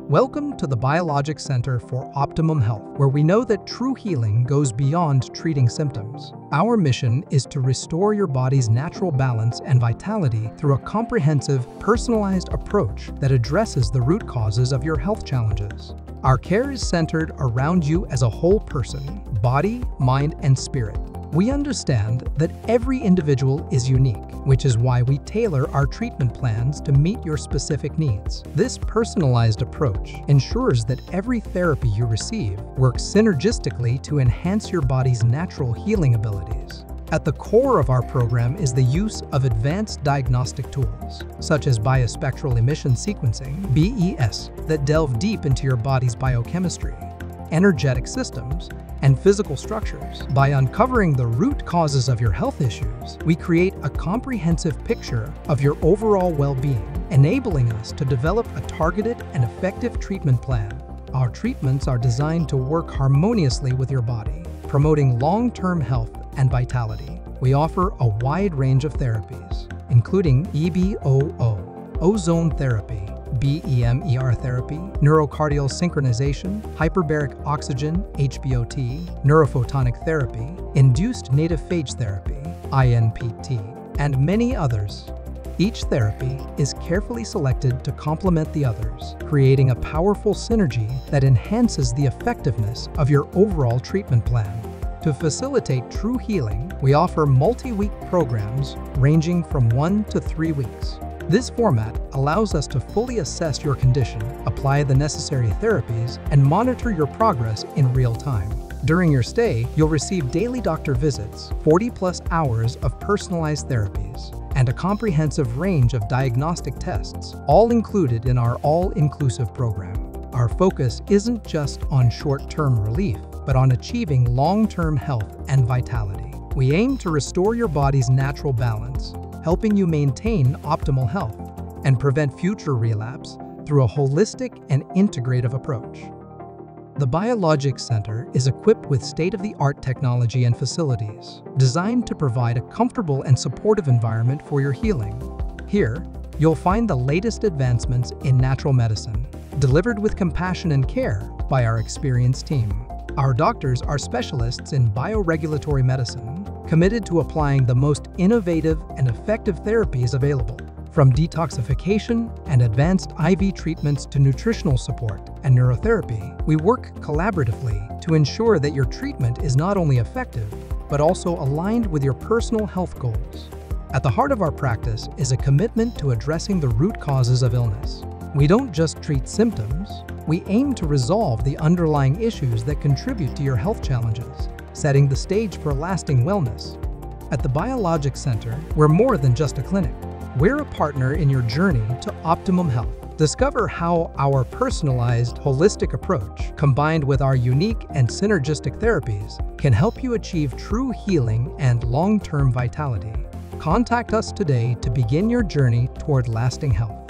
Welcome to the Biologix Center for Optimum Health, where we know that true healing goes beyond treating symptoms. Our mission is to restore your body's natural balance and vitality through a comprehensive, personalized approach that addresses the root causes of your health challenges. Our care is centered around you as a whole person, body, mind, and spirit. We understand that every individual is unique, which is why we tailor our treatment plans to meet your specific needs. This personalized approach ensures that every therapy you receive works synergistically to enhance your body's natural healing abilities. At the core of our program is the use of advanced diagnostic tools, such as biospectral emission sequencing, BES, that delve deep into your body's biochemistry, energetic systems, and physical structures. By uncovering the root causes of your health issues, we create a comprehensive picture of your overall well-being, enabling us to develop a targeted and effective treatment plan. Our treatments are designed to work harmoniously with your body, promoting long-term health and vitality. We offer a wide range of therapies, including EBOO, ozone therapy, BEMER therapy, neurocardial synchronization, hyperbaric oxygen, HBOT, neurophotonic therapy, induced native phage therapy, INPT, and many others. Each therapy is carefully selected to complement the others, creating a powerful synergy that enhances the effectiveness of your overall treatment plan. To facilitate true healing, we offer multi-week programs ranging from 1 to 3 weeks. This format allows us to fully assess your condition, apply the necessary therapies, and monitor your progress in real time. During your stay, you'll receive daily doctor visits, 40+ hours of personalized therapies, and a comprehensive range of diagnostic tests, all included in our all-inclusive program. Our focus isn't just on short-term relief, but on achieving long-term health and vitality. We aim to restore your body's natural balance, helping you maintain optimal health and prevent future relapse through a holistic and integrative approach. The Biologix Center is equipped with state-of-the-art technology and facilities designed to provide a comfortable and supportive environment for your healing. Here, you'll find the latest advancements in natural medicine, delivered with compassion and care by our experienced team. Our doctors are specialists in bioregulatory medicine, committed to applying the most innovative and effective therapies available. From detoxification and advanced IV treatments to nutritional support and neurotherapy, we work collaboratively to ensure that your treatment is not only effective, but also aligned with your personal health goals. At the heart of our practice is a commitment to addressing the root causes of illness. We don't just treat symptoms, we aim to resolve the underlying issues that contribute to your health challenges, setting the stage for lasting wellness. At the Biologix Center, we're more than just a clinic. We're a partner in your journey to optimum health. Discover how our personalized, holistic approach, combined with our unique and synergistic therapies, can help you achieve true healing and long-term vitality. Contact us today to begin your journey toward lasting health.